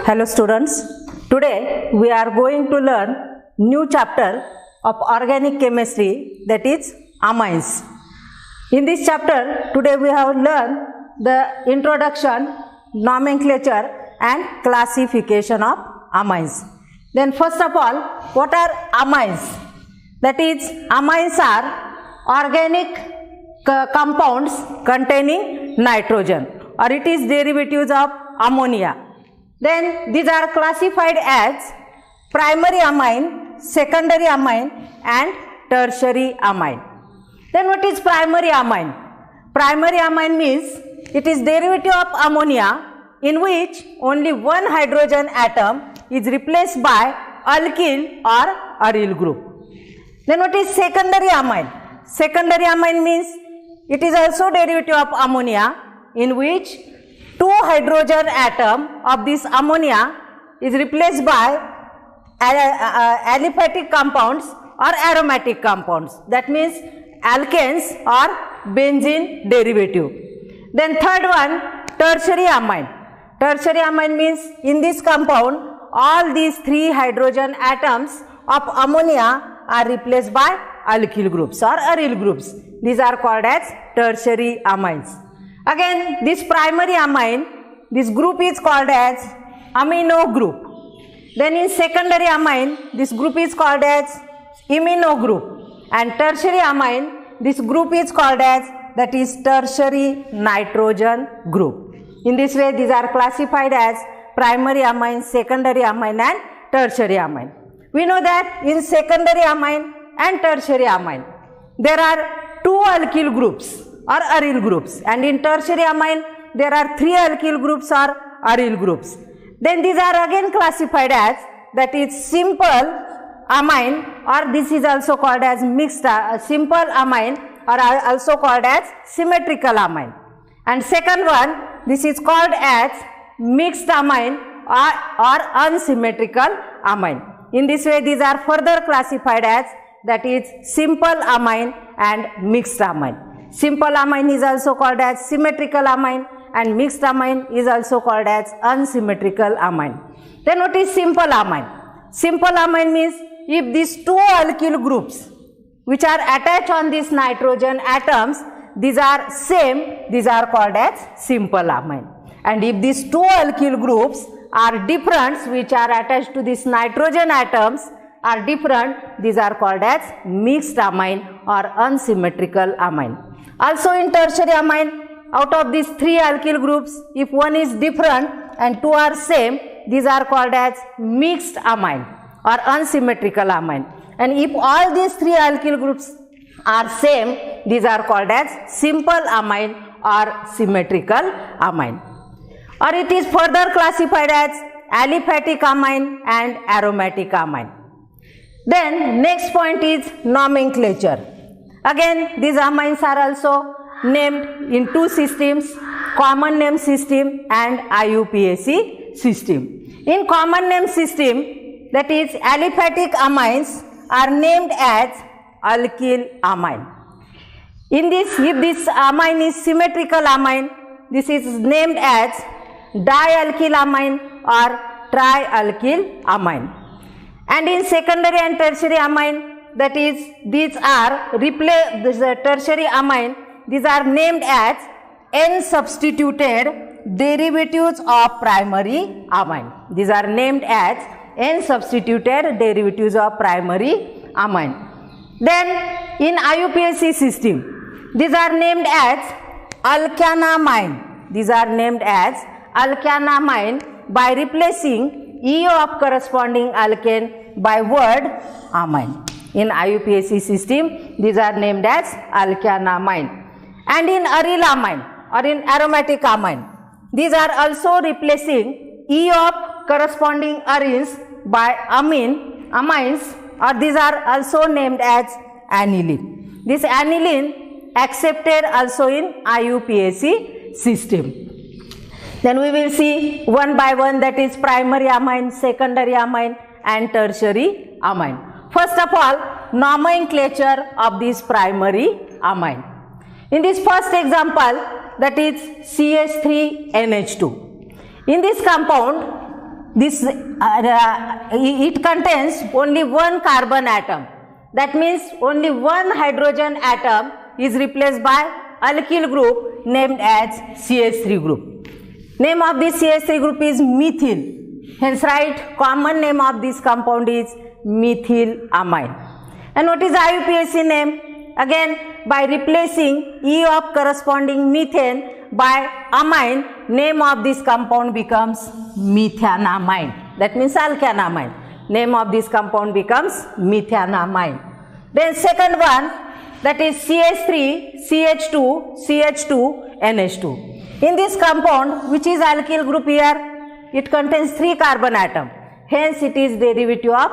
Hello students, today we are going to learn new chapter of organic chemistry, that is amines. In this chapter today we have learned the introduction, nomenclature and classification of amines. Then first of all, what are amines? That is, amines are organic compounds containing nitrogen, or it is derivatives of ammonia. Then these are classified as primary amine, secondary amine and tertiary amine. Then what is primary amine? Primary amine means it is derivative of ammonia in which only one hydrogen atom is replaced by alkyl or aryl group. Then what is secondary amine? Secondary amine means it is also derivative of ammonia in which two hydrogen atom of this ammonia is replaced by aliphatic compounds or aromatic compounds. That means alkanes or benzene derivative. Then third one, tertiary amine. Tertiary amine means in this compound all these three hydrogen atoms of ammonia are replaced by alkyl groups or aryl groups. These are called as tertiary amines. Again, this primary amine, this group is called as amino group. Then in secondary amine, this group is called as imino group. And tertiary amine, this group is called as, that is, tertiary nitrogen group. In this way, these are classified as primary amine, secondary amine and tertiary amine. We know that in secondary amine and tertiary amine, there are two alkyl groups or aryl groups, and in tertiary amine there are three alkyl groups or aryl groups. Then these are again classified as, that is, simple amine, or this is also called as mixed simple amine, or also called as symmetrical amine. And second one, this is called as mixed amine or unsymmetrical amine. In this way these are further classified as, that is, simple amine and mixed amine. Simple amine is also called as symmetrical amine and mixed amine is also called as unsymmetrical amine. Then what is simple amine? Simple amine means if these two alkyl groups which are attached on these nitrogen atoms, these are same, these are called as simple amine. And if these two alkyl groups are different, which are attached to these nitrogen atoms are different, these are called as mixed amine or unsymmetrical amine. Also in tertiary amine, out of these three alkyl groups, if one is different and two are same, these are called as mixed amine or unsymmetrical amine. And if all these three alkyl groups are same, these are called as simple amine or symmetrical amine. Or it is further classified as aliphatic amine and aromatic amine. Then next point is nomenclature. Again, these amines are also named in two systems, common name system and IUPAC system. In common name system, that is, aliphatic amines are named as alkyl amine. In this, if this amine is symmetrical amine, this is named as dialkyl amine or trialkyl amine. And in secondary and tertiary amine, that is, these are tertiary amine, these are named as N-substituted derivatives of primary amine. These are named as N-substituted derivatives of primary amine. Then in IUPAC system, these are named as alkanamine. These are named as alkanamine by replacing EO of corresponding alkane by word amine. In IUPAC system, these are named as alkanamine. And in aryl amine or in aromatic amine, these are also replacing E of corresponding aryls by amines, or these are also named as aniline. This aniline accepted also in IUPAC system. Then we will see one by one, that is primary amine, secondary amine and tertiary amine. First of all, nomenclature of this primary amine. In this first example, that is CH3NH2. In this compound, it contains only one carbon atom. That means only one hydrogen atom is replaced by alkyl group named as CH3 group. Name of this CH3 group is methyl. Hence write common name of this compound is methylamine. And what is IUPAC name? Again, by replacing E of corresponding methane by amine, name of this compound becomes methanamine. That means alkanamine. Name of this compound becomes methanamine. Then second one, that is CH3, CH2, CH2, NH2. In this compound, which is alkyl group here, it contains 3 carbon atom. Hence, it is derivative of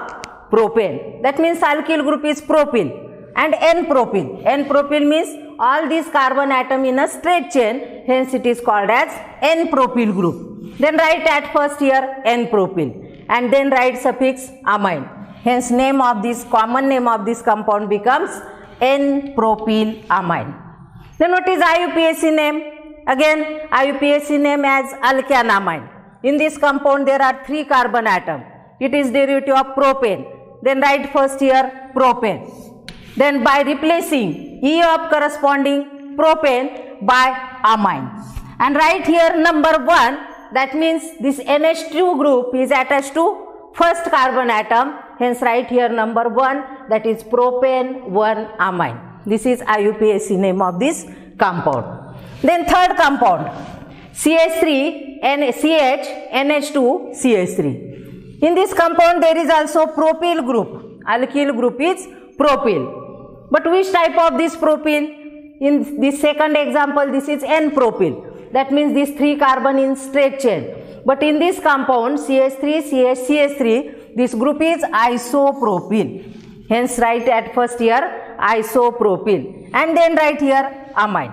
propane. That means alkyl group is propyl and N-propyl. N-propyl means all these carbon atom in a straight chain. Hence, it is called as N-propyl group. Then write at first here N-propyl and then write suffix amine. Hence, name of this common name of this compound becomes N-propylamine. Then what is IUPAC name? Again, IUPAC name as alkanamine. In this compound there are 3 carbon atom. It is derivative of propane. Then write first here propane. Then by replacing E of corresponding propane by amine. And write here number 1. That means this NH2 group is attached to first carbon atom. Hence write here number 1, that is propane 1 amine. This is IUPAC name of this compound. Then third compound, CH3, CH, NH2, CH3. In this compound there is also propyl group. Alkyl group is propyl. But which type of this propyl? In this second example, this is N-propyl. That means these 3 carbon in straight chain. But in this compound, CH3, CH, CH3, this group is isopropyl. Hence write at first here isopropyl. And then write here amine.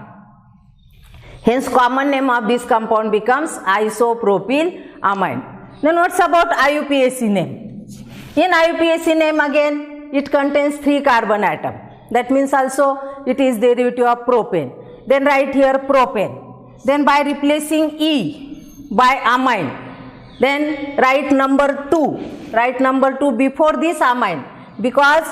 Hence common name of this compound becomes isopropylamine. Then what's about IUPAC name? In IUPAC name again, it contains 3 carbon atom. That means also it is derivative of propane. Then write here propane. Then by replacing E by amine, then write number 2. Write number 2 before this amine, because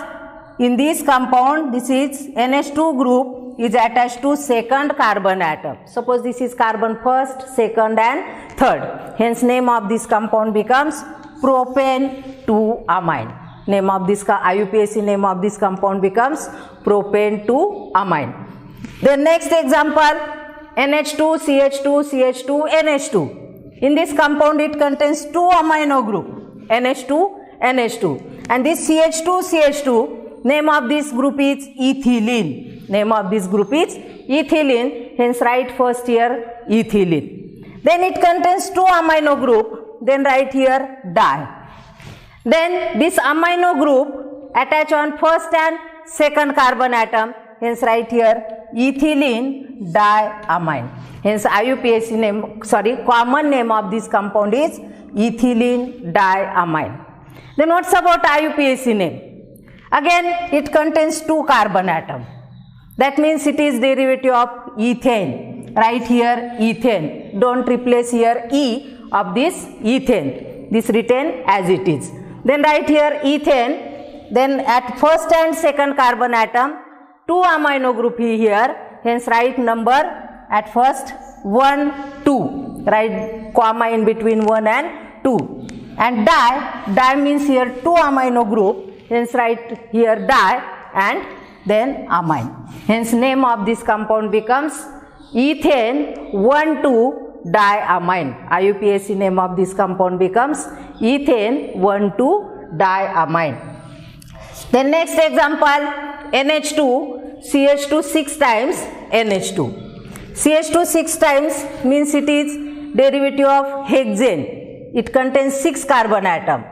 in this compound this is NH2 group is attached to second carbon atom. Suppose this is carbon first, second and third. Hence name of this compound becomes propane 2 amine. Name of this IUPAC name of this compound becomes propane 2 amine. The next example, NH2, CH2, CH2, NH2. In this compound it contains 2 amino group, NH2, NH2. And this CH2, CH2, name of this group is ethylene. Name of this group is ethylene. Hence write first here ethylene. Then it contains 2 amino group. Then write here di. Then this amino group attach on first and second carbon atom. Hence write here ethylene diamine. Hence IUPAC name, common name of this compound is ethylene diamine. Then what's about IUPAC name? Again, it contains 2 carbon atom. That means it is derivative of ethane. Write here ethane. Don't replace here E of this ethane. This written as it is. Then write here ethane. Then at first and second carbon atom, 2 amino group here. Hence write number at first 1, 2. Write comma in between 1 and 2. And di means here 2 amino group. Hence write here di and then amine. Hence name of this compound becomes ethane 1,2-diamine. IUPAC name of this compound becomes ethane 1,2-diamine. The next example, NH2, CH2 6 times NH2. CH2 6 times means it is derivative of hexane. It contains 6 carbon atom.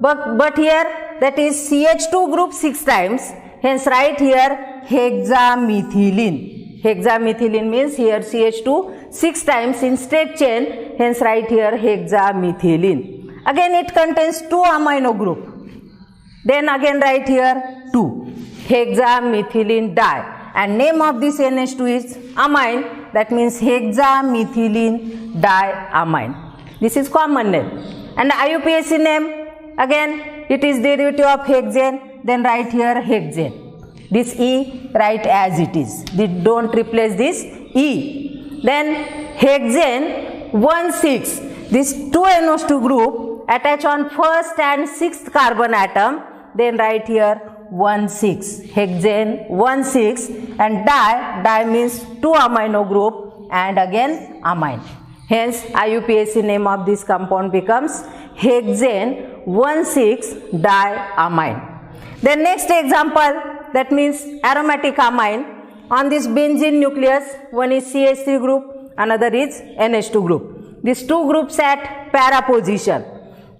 But here that is CH2 group 6 times. Hence write here hexamethylene. Hexamethylene means here CH2 6 times in straight chain. Hence write here hexamethylene. Again it contains 2 amino group. Then again write here 2. Hexamethylene di. And name of this NH2 is amine. That means hexamethylene diamine. This is common name. And IUPAC name, again it is derivative of hexane, then write here hexane. This E write as it is, don't replace this E. Then hexane 1,6, this 2NO2 group attach on first and sixth carbon atom, then write here 1,6, hexane 1,6, and di means 2 amino group and again amine. Hence IUPAC name of this compound becomes hexane 1,6 diamine. Then next example, that means aromatic amine. On this benzene nucleus, one is CH3 group, another is NH2 group. These two groups at para position.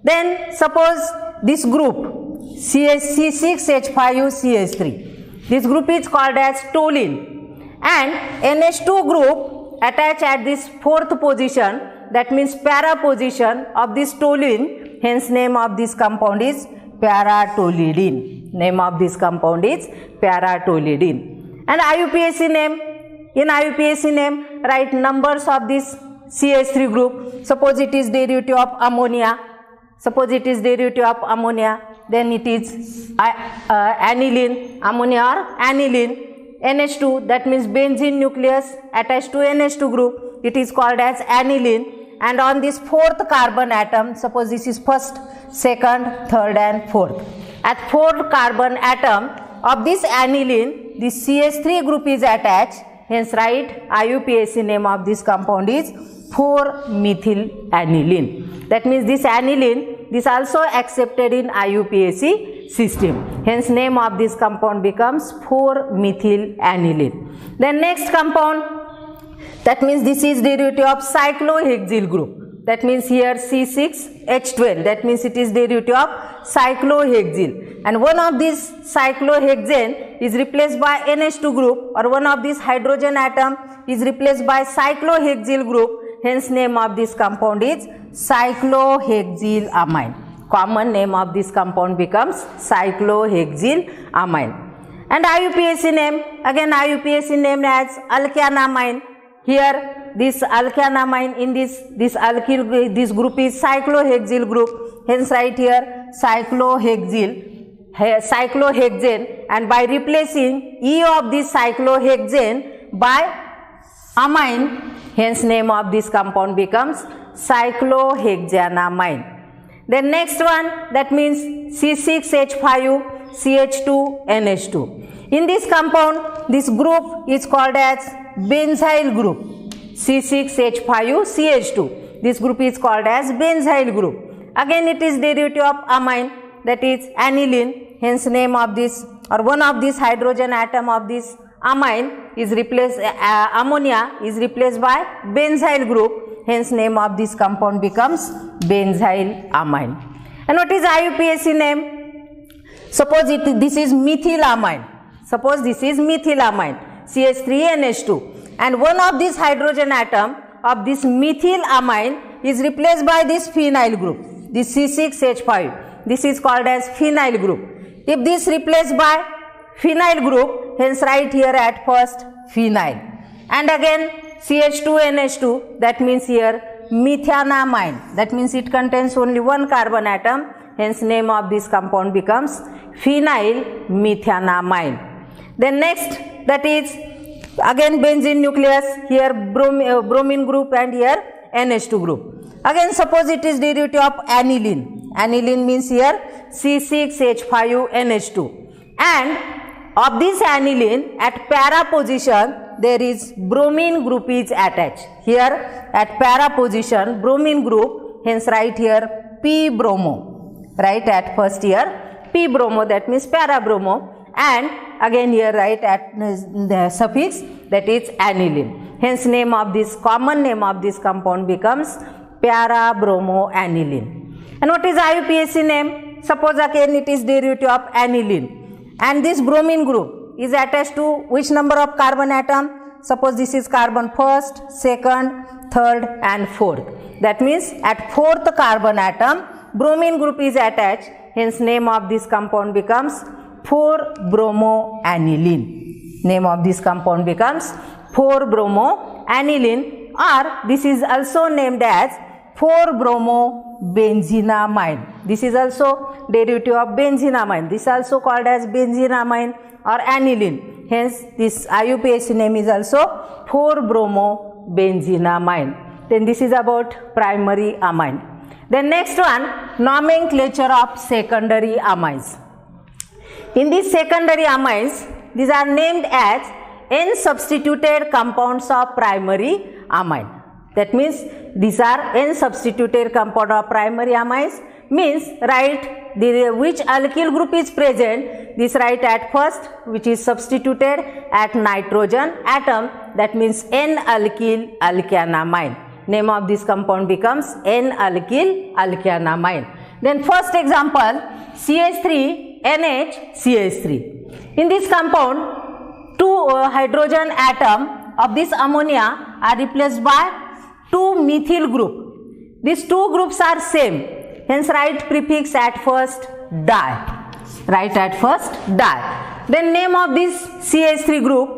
Then suppose this group C6H5CH3. This group is called as toluene, and NH2 group attach at this fourth position, that means para position of this toluene. Hence name of this compound is para-toluidine. Name of this compound is para-toluidine. And IUPAC name, in IUPAC name write numbers of this CH3 group. Suppose it is derivative of ammonia. Suppose it is derivative of ammonia, then it is aniline, ammonia or aniline. NH2, that means benzene nucleus attached to NH2 group, it is called as aniline. And on this fourth carbon atom, suppose this is first, second, third and fourth. At fourth carbon atom of this aniline, this CH3 group is attached. Hence write IUPAC name of this compound is 4-methyl-aniline. That means this aniline, this also accepted in IUPAC system. Hence name of this compound becomes 4-methyl-aniline. Then next compound, that means this is derivative of cyclohexyl group. That means here C6H12, that means it is derivative of cyclohexyl. And one of these cyclohexane is replaced by NH2 group, or one of these hydrogen atom is replaced by cyclohexyl group. Hence name of this compound is cyclohexylamine. Common name of this compound becomes cyclohexylamine. And IUPAC name, again IUPAC named as alkanamine. Here this alkanamine, in this alkyl, this group is cyclohexyl group. Hence write here cyclohexane, and by replacing E of this cyclohexane by amine, hence name of this compound becomes cyclohexanamine. Then next one, that means C6H5CH2NH2. In this compound, this group is called as benzyl group. C6H5CH2. This group is called as benzyl group. Again it is derivative of amine, that is aniline. Hence name of this, or one of this hydrogen atom of this amine is replaced, ammonia is replaced by benzyl group. Hence name of this compound becomes benzylamine. And what is IUPAC name? Suppose this is methylamine. Suppose this is methylamine, CH3NH2, and one of these hydrogen atom of this methylamine is replaced by this phenyl group, this C6H5. This is called as phenyl group. If this replaced by phenyl group, hence write here at first phenyl. And again CH2NH2, that means here methanamine, that means it contains only one carbon atom. Hence name of this compound becomes phenyl methanamine. Then next, that is again benzene nucleus, here bromine group and here NH2 group. Again suppose it is derivative of aniline. Aniline means here C6H5NH2, and of this aniline at para position there is bromine group is attached. Here at para position bromine group, hence write here P bromo. Write at first here P bromo, that means para bromo, and again here write at the suffix, that is aniline. Hence name of this, common name of this compound becomes para bromo aniline. And what is IUPAC name? Suppose again it is derivative of aniline, and this bromine group is attached to which number of carbon atom? Suppose this is carbon first, second, third and fourth. That means at fourth carbon atom bromine group is attached. Hence name of this compound becomes 4-bromoaniline. Name of this compound becomes 4-bromoaniline, or this is also named as 4-bromobenzenamine. This is also derivative of benzenamine. This is also called as benzenamine or aniline. Hence, this IUPAC name is also 4-bromobenzenamine. Then this is about primary amine. Then next one, nomenclature of secondary amines. In these secondary amines, these are named as N-substituted compounds of primary amine. That means these are N-substituted compound of primary amines. Means write which alkyl group is present. This write at first, which is substituted at nitrogen atom. That means N-alkyl alkanamine. Name of this compound becomes N-alkyl alkanamine. Then first example, CH3NH-CH3. In this compound, two hydrogen atom of this ammonia are replaced by two methyl group. These two groups are same. Hence write prefix at first di. Write at first di. Then name of this CH3 group,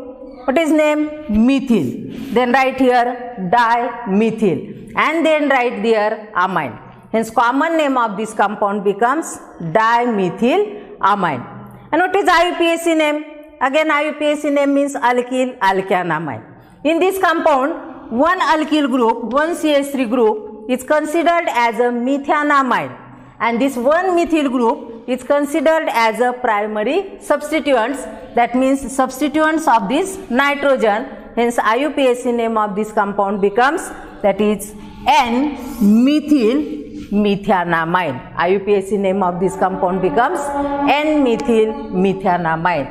what is name? Methyl. Then write here dimethyl. And then write there amine. Hence common name of this compound becomes dimethylamine. And what is IUPAC name? Again IUPAC name means alkyl alkanamine. In this compound, one alkyl group, one CH3 group is considered as a methanamine, and this one methyl group is considered as a primary substituents. That means substituents of this nitrogen. Hence IUPAC name of this compound becomes, that is N-methylmethanamine. IUPAC name of this compound becomes N-methylmethanamine.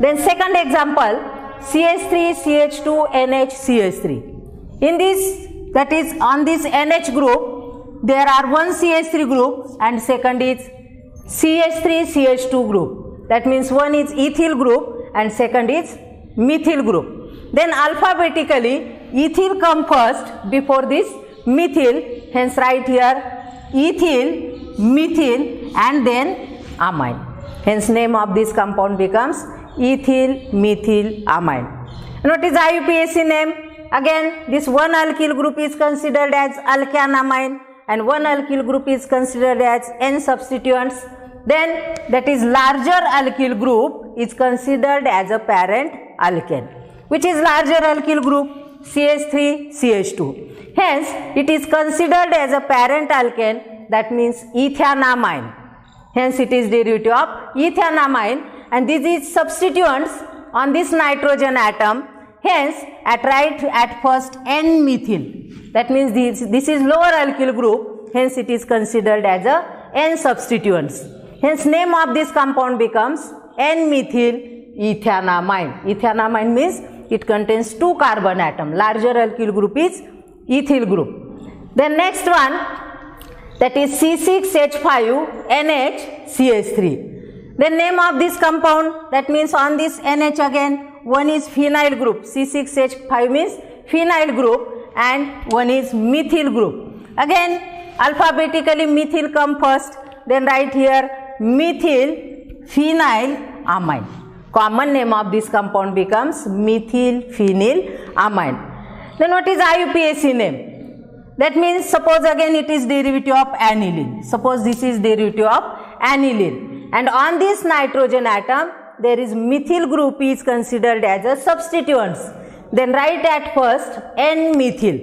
Then second example, CH3CH2NH-CH3. In this, that is on this NH group, there are one CH3 group and second is CH3CH2 group. That means one is ethyl group and second is methyl group. Then alphabetically, ethyl come first before this methyl. Hence write here ethyl, methyl and then amine. Hence name of this compound becomes ethyl methyl amine. And what is IUPAC name? Again, this one alkyl group is considered as alkanamine and one alkyl group is considered as N substituents. Then that is larger alkyl group is considered as a parent alkane. Which is larger alkyl group? CH3CH2. Hence, it is considered as a parent alkane. That means ethanamine. Hence, it is derivative of ethanamine, and this is substituents on this nitrogen atom. Hence, write at first N-methyl. That means this is lower alkyl group. Hence, it is considered as a N substituents. Hence, name of this compound becomes N-methyl ethanamine. Ethanamine means it contains two carbon atom. Larger alkyl group is ethyl group. Then next one, that is C6H5NH-CH3. The name of this compound, that means on this NH again, one is phenyl group. C6H5 means phenyl group and one is methyl group. Again, alphabetically methyl come first. Then write here methyl phenylamine. Common name of this compound becomes methyl phenylamine. Then what is IUPAC name? That means suppose again it is derivative of aniline. Suppose this is derivative of aniline. And on this nitrogen atom, there is methyl group is considered as a substituents. Then write at first N-methyl.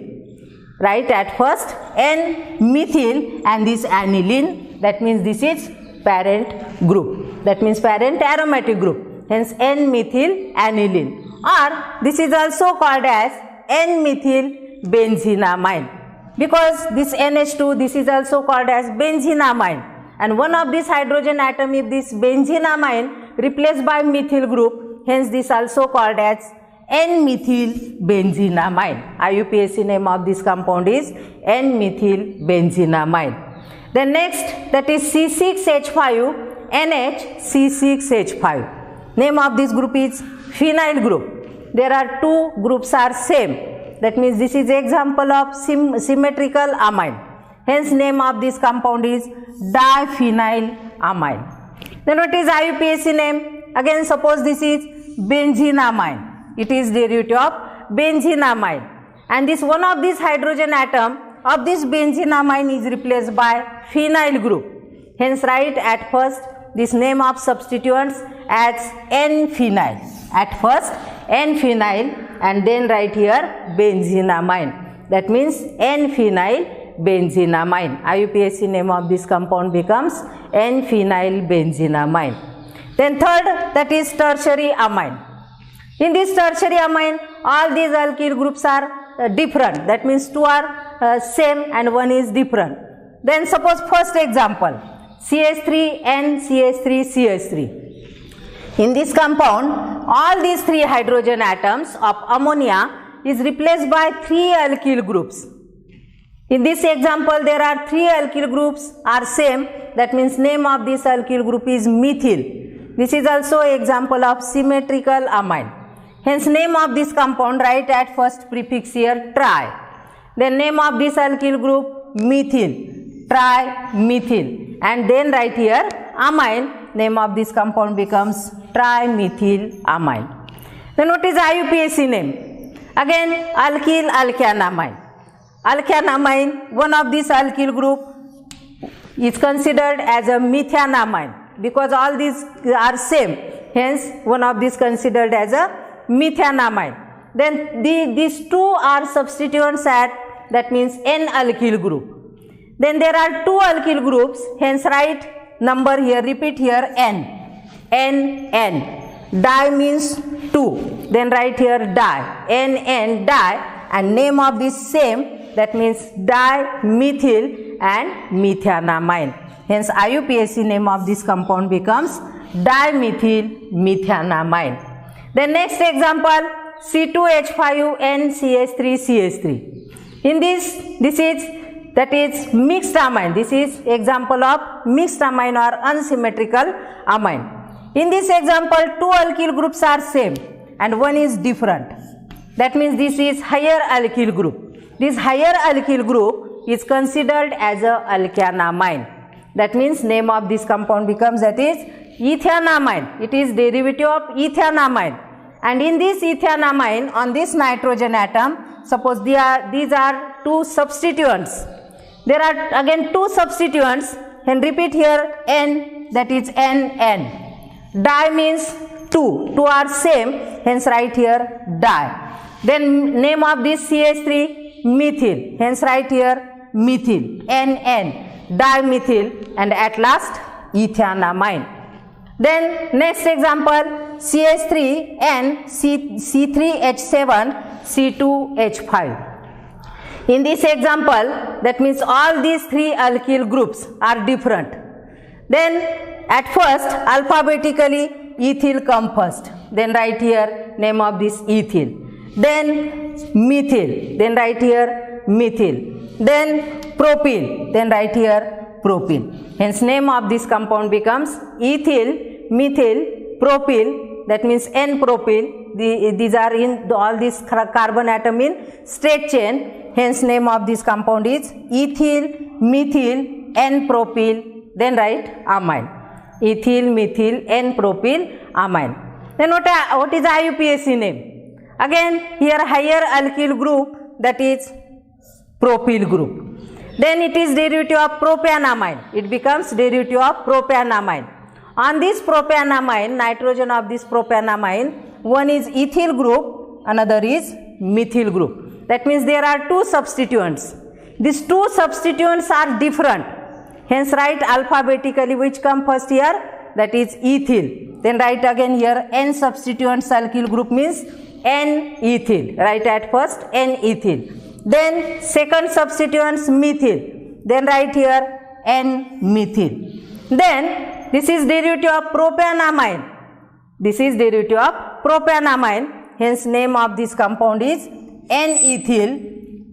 Write at first N-methyl and this aniline. That means this is parent group. That means parent aromatic group. Hence N-methyl aniline. Or this is also called as N-methyl benzenamine. Because this NH2, this is also called as benzenamine. And one of this hydrogen atom is this benzenamine replaced by methyl group. Hence this also called as N-methyl benzenamine. IUPAC name of this compound is N-methyl benzenamine. Then next, that is C6H5NH-C6H5. Name of this group is phenyl group. There are two groups are same. That means this is example of symmetrical amine. Hence name of this compound is diphenylamine. Then what is IUPAC name? Again suppose this is benzenamine. It is derivative of benzenamine. And this one of this hydrogen atom of this benzenamine is replaced by phenyl group. Hence write at first this name of substituents as N-phenyl. At first N-phenyl and then write here benzenamine. That means N-phenyl benzenamine. IUPAC name of this compound becomes N-phenyl benzenamine. Then third, that is tertiary amine. In this tertiary amine, all these alkyl groups are different. That means two are same and one is different. Then suppose first example, CH3N, CH3, CH3. In this compound, all these three hydrogen atoms of ammonia is replaced by three alkyl groups. In this example, there are three alkyl groups are same. That means name of this alkyl group is methyl. This is also example of symmetrical amine. Hence name of this compound, write at first prefix here tri. Then name of this alkyl group methyl, trimethyl. And then write here amine, name of this compound becomes trimethylamine. Then what is IUPAC name? Again alkyl alkanamine. Alkanamine, one of this alkyl group is considered as a methanamine because all these are same. Hence one of these considered as a methanamine. Then these two are substituents at, that means N-alkyl group. Then there are two alkyl groups, hence write number here, repeat here N. N. Di means two. Then write here di. N, di, and name of this same, that means dimethyl and methanamine. Hence IUPAC name of this compound becomes dimethyl methanamine. The next example, C2H5NCH3CH3. In this is mixed amine. This is example of mixed amine or unsymmetrical amine. In this example, two alkyl groups are same and one is different. That means this is higher alkyl group. This higher alkyl group is considered as a alkanamine. That means name of this compound becomes, that is ethanamine. It is derivative of ethanamine. And in this ethanamine, on this nitrogen atom, suppose these are two substituents. There are again two substituents, and repeat here N, that is N. Di means two. Two are same, hence write here di. Then name of this CH3 methyl, hence write here methyl, N, dimethyl, and at last ethanamine. Then next example, CH3N, C3H7, C2H5. In this example, that means all these three alkyl groups are different. Then at first alphabetically ethyl come first. Then write here name of this ethyl. Then methyl. Then write here methyl. Then propyl. Then write here propyl. Hence name of this compound becomes ethyl, methyl, propyl. That means N-propyl. These are in all these carbon atom in straight chain. Hence name of this compound is ethyl, methyl, N-propyl. Then write amine. Ethyl, methyl, N-propyl, amine. Then what is IUPAC name? Again here higher alkyl group, that is propyl group. Then it is derivative of propanamine. It becomes derivative of propanamine. On this propanamine, nitrogen of this propanamine, one is ethyl group, another is methyl group. That means there are two substituents. These two substituents are different. Hence write alphabetically which come first here, that is ethyl. Then write again here N substituents alkyl group means N-ethyl. Write at first N-ethyl. Then second substituents methyl. Then write here N-methyl. Then this is derivative of propanamine. This is derivative of propanamine. Hence name of this compound is N-ethyl,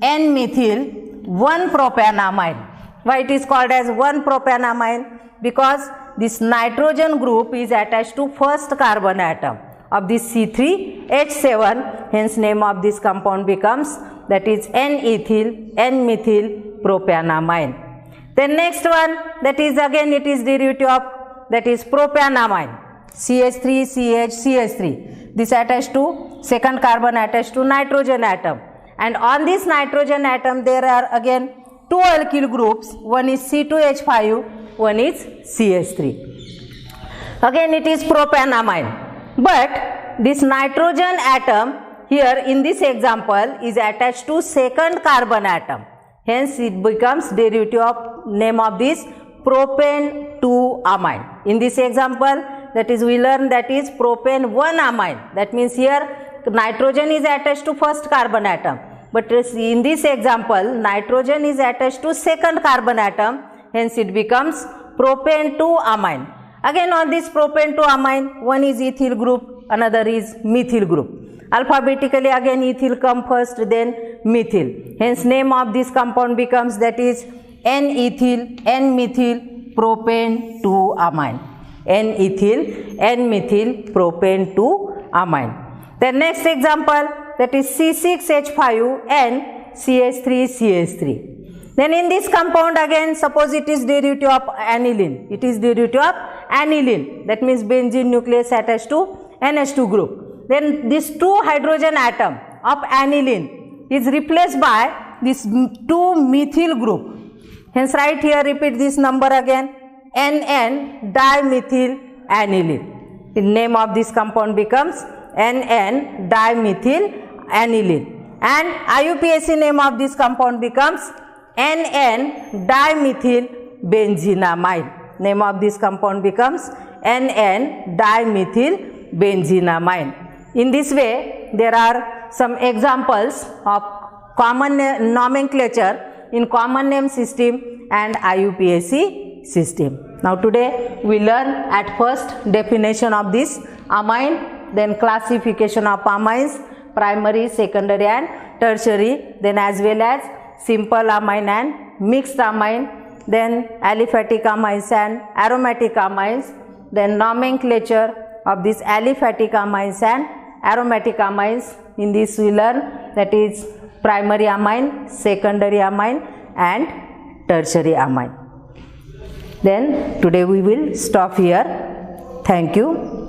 N-methyl, 1-propanamine. Why it is called as 1-propanamine? Because this nitrogen group is attached to first carbon atom of this C3H7. Hence name of this compound becomes, that is N-ethyl, N-methyl, propanamine. Then next one, that is again it is derivative of, that is propanamine. CH3, CH, CH3. This attached to second carbon attached to nitrogen atom. And on this nitrogen atom there are again two alkyl groups, one is C2H5, one is CH3. Again it is propanamine, but this nitrogen atom here in this example is attached to second carbon atom, hence it becomes derivative of name of this propane 2 amine. In this example, that is we learn that is propane 1 amine, that means here nitrogen is attached to first carbon atom, but in this example nitrogen is attached to second carbon atom, hence it becomes propane 2 amine. Again on this propane 2 amine, one is ethyl group, another is methyl group. Alphabetically again ethyl come first, then methyl, hence name of this compound becomes that is N-ethyl N-methyl propane 2 amine. N-ethyl N-methyl propane 2 amine. The next example, that is C6H5 and CH3CH3. Then in this compound again, suppose it is derivative of aniline. It is derivative of aniline. That means benzene nucleus attached to NH2 group. Then this 2 hydrogen atom of aniline is replaced by this 2 methyl group. Hence right here repeat this number again, NN dimethyl aniline. The name of this compound becomes NN dimethyl aniline. And IUPAC name of this compound becomes NN dimethyl benzenamide. Name of this compound becomes NN dimethyl benzenamide. In this way, there are some examples of common nomenclature in common name system and IUPAC system. Now today we learn at first definition of this amine, then classification of amines, primary, secondary and tertiary, then as well as simple amine and mixed amine, then aliphatic amines and aromatic amines, then nomenclature of this aliphatic amines and aromatic amines. In this we learn that is primary amine, secondary amine and tertiary amine. Then today we will stop here. Thank you.